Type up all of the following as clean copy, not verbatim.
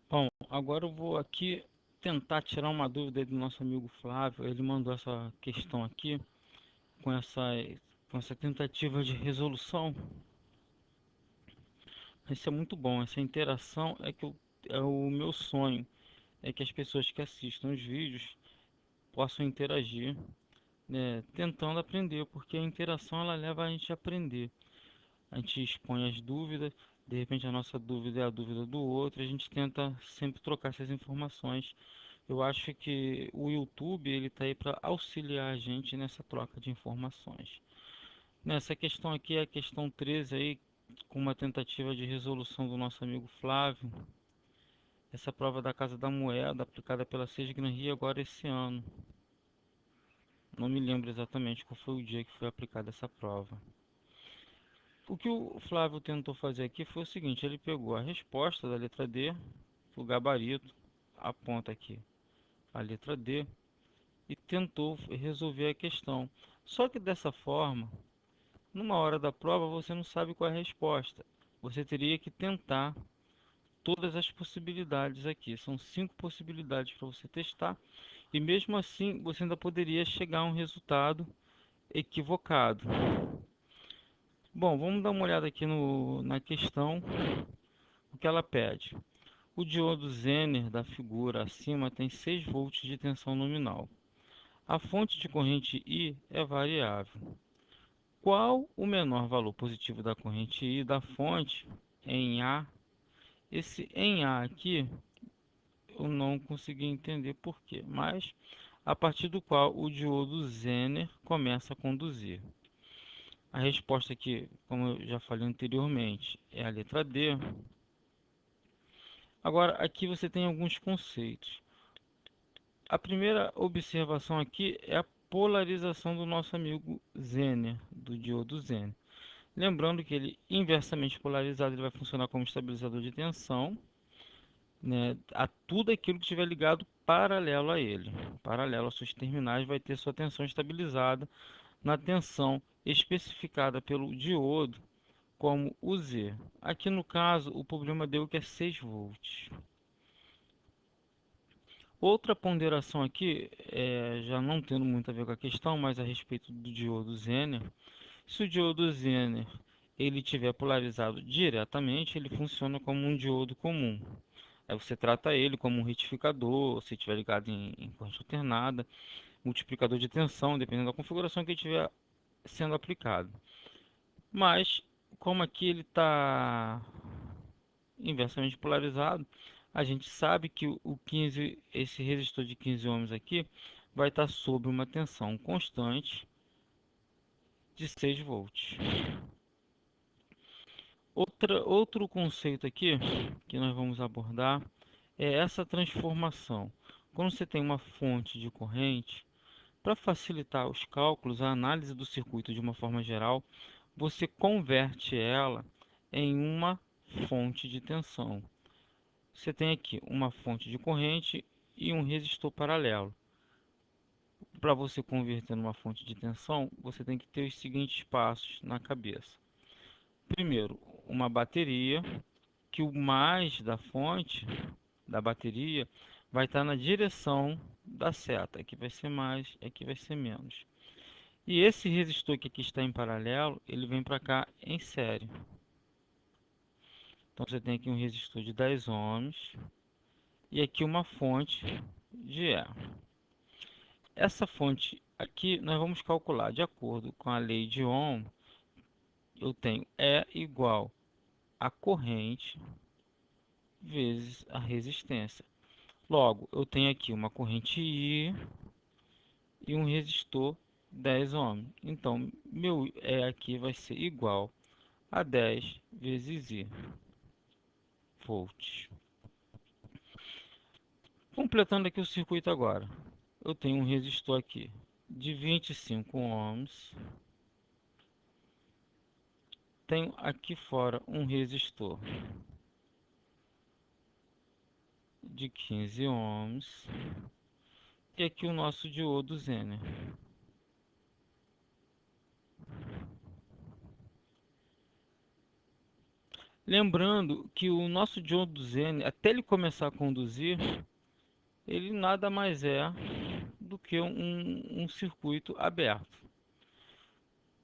Bom, agora eu vou aqui tentar tirar uma dúvida aí do nosso amigo Flávio. Ele mandou essa questão aqui com essa tentativa de resolução. Isso é muito bom. Essa interação é o meu sonho, é que as pessoas que assistam os vídeos possam interagir, né, tentando aprender, porque a interação ela leva a gente a aprender. A gente expõe as dúvidas, de repente a nossa dúvida é a dúvida do outro, a gente tenta sempre trocar essas informações. Eu acho que o YouTube ele está aí para auxiliar a gente nessa troca de informações. Nessa questão aqui é a questão 13 aí, com uma tentativa de resolução do nosso amigo Flávio. Essa prova da Casa da Moeda aplicada pela Sesgran Rio agora esse ano. Não me lembro exatamente qual foi o dia que foi aplicada essa prova. O que o Flávio tentou fazer aqui foi o seguinte, ele pegou a resposta da letra D, o gabarito, aponta aqui a letra D, e tentou resolver a questão. Só que dessa forma, numa hora da prova, você não sabe qual é a resposta. Você teria que tentar todas as possibilidades aqui. São 5 possibilidades para você testar. E mesmo assim, você ainda poderia chegar a um resultado equivocado. Bom, vamos dar uma olhada aqui na questão, o que ela pede. O diodo Zener da figura acima tem 6 volts de tensão nominal. A fonte de corrente I é variável. Qual o menor valor positivo da corrente I da fonte em A? Esse em A aqui eu não consegui entender por quê, mas a partir do qual o diodo Zener começa a conduzir. A resposta aqui, como eu já falei anteriormente, é a letra D. Agora, aqui você tem alguns conceitos. A primeira observação aqui é a polarização do nosso amigo Zener, do diodo Zener. Lembrando que ele inversamente polarizado ele vai funcionar como estabilizador de tensão, né, a tudo aquilo que estiver ligado paralelo a ele. Paralelo às suas terminais vai ter sua tensão estabilizada na tensão especificada pelo diodo como o Z. Aqui no caso o problema deu que é 6 volts. Outra ponderação aqui, já não tendo muito a ver com a questão, mas a respeito do diodo Zener. Se o diodo Zener ele tiver polarizado diretamente, ele funciona como um diodo comum. Aí você trata ele como um retificador, se estiver ligado em corrente alternada, multiplicador de tensão, dependendo da configuração que estiver sendo aplicado. Mas, como aqui ele está inversamente polarizado, a gente sabe que o 15, esse resistor de 15 ohms aqui vai estar sob uma tensão constante de 6 volts. Outro conceito aqui que nós vamos abordar é essa transformação. Quando você tem uma fonte de corrente, para facilitar os cálculos, a análise do circuito de uma forma geral, você converte ela em uma fonte de tensão. Você tem aqui uma fonte de corrente e um resistor paralelo. Para você converter numa fonte de tensão, você tem que ter os seguintes passos na cabeça. Primeiro, uma bateria, que o mais da fonte da bateria vai estar na direção da seta. Aqui vai ser mais, aqui vai ser menos. E esse resistor que aqui está em paralelo, ele vem para cá em série. Então você tem aqui um resistor de 10 ohms e aqui uma fonte de E. Essa fonte aqui nós vamos calcular de acordo com a lei de Ohm. Eu tenho E igual a corrente vezes a resistência. Logo, eu tenho aqui uma corrente I e um resistor 10 ohms. Então, meu E aqui vai ser igual a 10 vezes I volts. Completando aqui o circuito agora. Eu tenho um resistor aqui de 25 ohms. Tenho aqui fora um resistor de 15 ohms. E aqui o nosso diodo Zener. Lembrando que o nosso diodo Zen, até ele começar a conduzir, ele nada mais é do que um circuito aberto.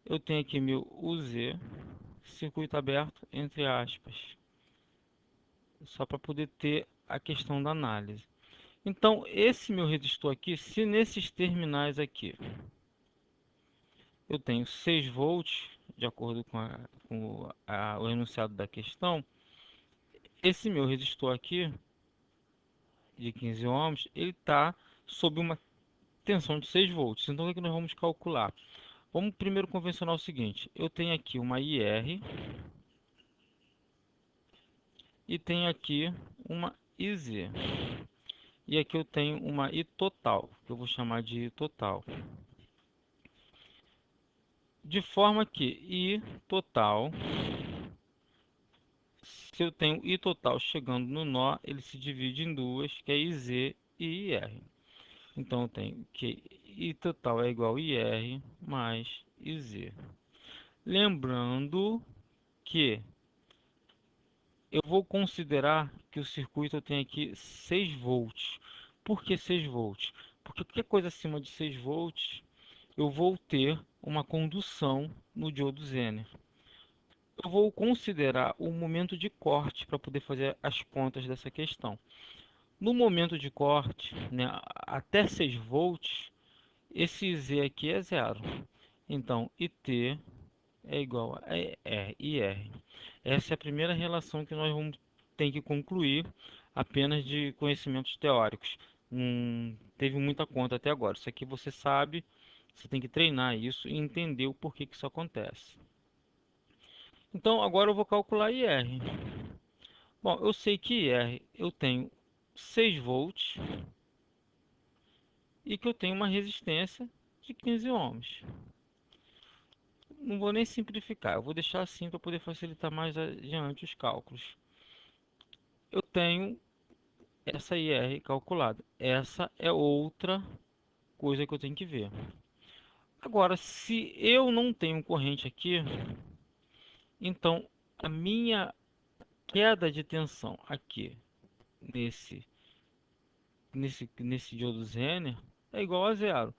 Eu tenho aqui meu UZ, circuito aberto, entre aspas, só para poder ter a questão da análise. Então, esse meu resistor aqui, se nesses terminais aqui eu tenho 6 volts, de acordo com o enunciado da questão, esse meu resistor aqui, de 15 ohms, ele está sob uma tensão de 6 volts. Então, o que é que nós vamos calcular? Vamos primeiro convencionar o seguinte: eu tenho aqui uma IR e tenho aqui uma IZ. E aqui eu tenho uma I total, que eu vou chamar de I total. De forma que I total, se eu tenho I total chegando no nó, ele se divide em duas, que é IZ e IR. Então eu tenho que I total é igual a IR mais IZ. Lembrando que eu vou considerar que o circuito tem aqui 6 volts. Por que 6 volts? Porque qualquer coisa acima de 6 volts, eu vou ter uma condução no diodo Zener. Eu vou considerar o momento de corte para poder fazer as contas dessa questão. No momento de corte, né, até 6 volts, esse Z aqui é zero. Então, IT é igual a IR. Essa é a primeira relação que nós vamos ter que concluir apenas de conhecimentos teóricos. Não teve muita conta até agora. Isso aqui você sabe, você tem que treinar isso e entender o porquê que isso acontece. Então agora eu vou calcular IR. Bom, eu sei que IR eu tenho 6 volts e que eu tenho uma resistência de 15 ohms. Não vou nem simplificar, eu vou deixar assim para poder facilitar mais adiante os cálculos. Eu tenho essa IR calculada. Essa é outra coisa que eu tenho que ver. Agora, se eu não tenho corrente aqui, então a minha queda de tensão aqui nesse nesse diodo Zener é igual a zero.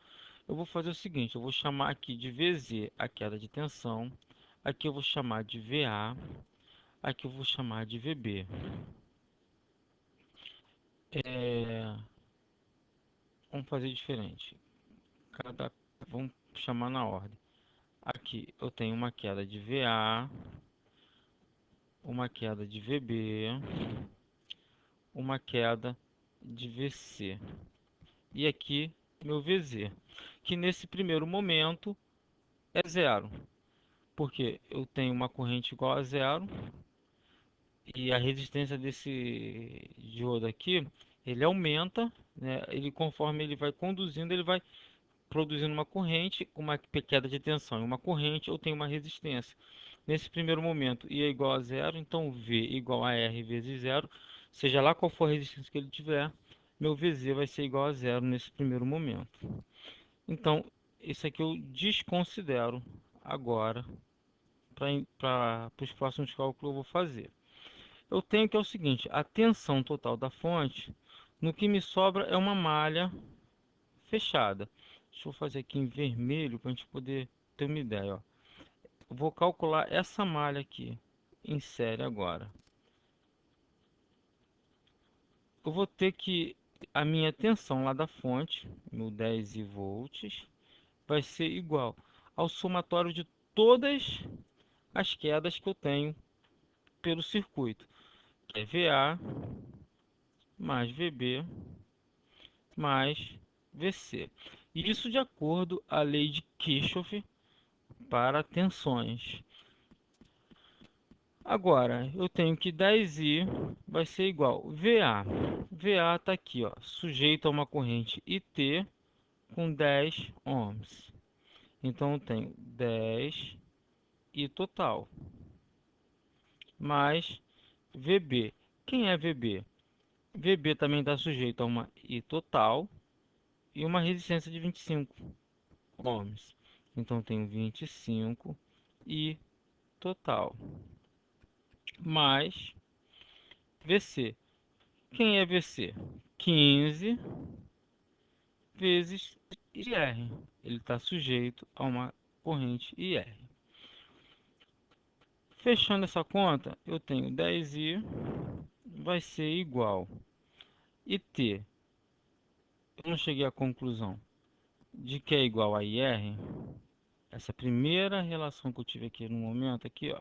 Eu vou fazer o seguinte, eu vou chamar aqui de VZ a queda de tensão, aqui eu vou chamar de VA, aqui eu vou chamar de VB. Vamos fazer diferente. Vamos chamar na ordem. Aqui eu tenho uma queda de VA, uma queda de VB, uma queda de VC. E aqui meu VZ, que nesse primeiro momento é zero, porque eu tenho uma corrente igual a zero e a resistência desse diodo aqui, ele aumenta, né? Ele conforme ele vai conduzindo, ele vai produzindo uma corrente, uma queda de tensão e uma corrente, eu tenho uma resistência. Nesse primeiro momento, I é igual a zero, então V igual a R vezes zero, seja lá qual for a resistência que ele tiver, meu VZ vai ser igual a zero nesse primeiro momento. Então, isso aqui eu desconsidero agora para os próximos cálculos eu vou fazer. Eu tenho que é o seguinte, a tensão total da fonte, no que me sobra é uma malha fechada. Deixa eu fazer aqui em vermelho para a gente poder ter uma ideia. Ó. Eu vou calcular essa malha aqui em série agora. Eu vou ter que a minha tensão lá da fonte, meu 10 volts, vai ser igual ao somatório de todas as quedas que eu tenho pelo circuito, que é VA mais VB mais VC. Isso de acordo à lei de Kirchhoff para tensões. Agora, eu tenho que 10I vai ser igual VA. VA está aqui, ó, sujeito a uma corrente IT com 10 ohms. Então, eu tenho 10 I total mais VB. Quem é VB? VB também está sujeito a uma I total e uma resistência de 25 ohms. Então, eu tenho 25 I total. mais VC. Quem é VC? 15 vezes IR. Ele está sujeito a uma corrente IR. Fechando essa conta, eu tenho 10I vai ser igual IT. Eu não cheguei à conclusão de que é igual a IR. Essa primeira relação que eu tive aqui no momento, aqui, ó.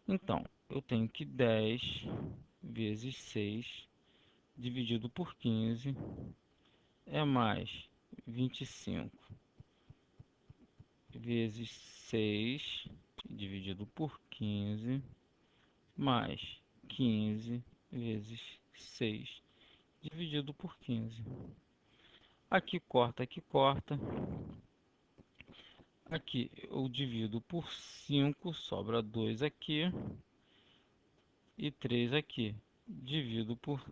Então, eu tenho que 10 vezes 6 dividido por 15 é mais 25 vezes 6 dividido por 15 mais 15 vezes 6 dividido por 15. Aqui corta, aqui corta. Aqui eu divido por 5, sobra 2 aqui e 3 aqui. Divido por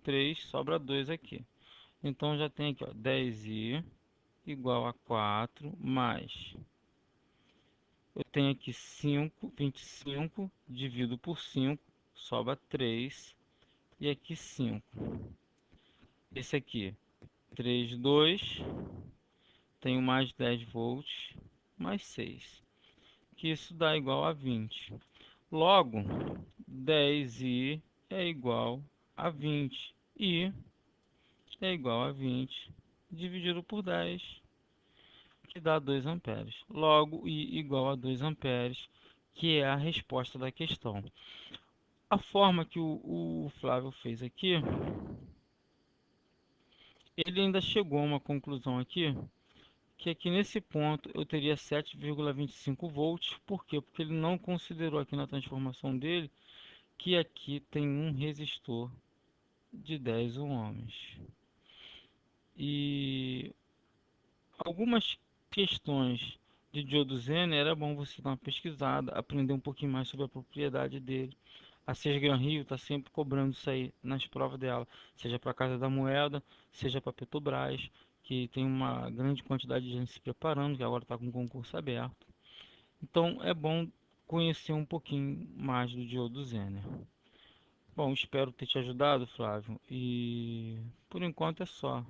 3, sobra 2 aqui. Então já tem aqui, ó, 10i igual a 4 mais. Eu tenho aqui 25, divido por 5, sobra 3 e aqui 5. Esse aqui, 3, 2, tenho mais 10 volts, mais 6, que isso dá igual a 20. Logo, 10i é igual a 20, i é igual a 20 dividido por 10, que dá 2 amperes. Logo, I igual a 2 amperes, que é a resposta da questão. A forma que o Flávio fez aqui, ele ainda chegou a uma conclusão aqui, que aqui nesse ponto eu teria 7,25 volts. Por quê? Porque ele não considerou aqui na transformação dele que aqui tem um resistor de 10 ohms. E algumas questões de diodo Zener era bom você dar uma pesquisada, aprender um pouquinho mais sobre a propriedade dele. A Sesgran Rio está sempre cobrando isso aí nas provas dela, seja para a Casa da Moeda, seja para a Petrobras, que tem uma grande quantidade de gente se preparando, que agora está com concurso aberto. Então é bom conhecer um pouquinho mais do diodo Zener. Bom, espero ter te ajudado, Flávio, e por enquanto é só.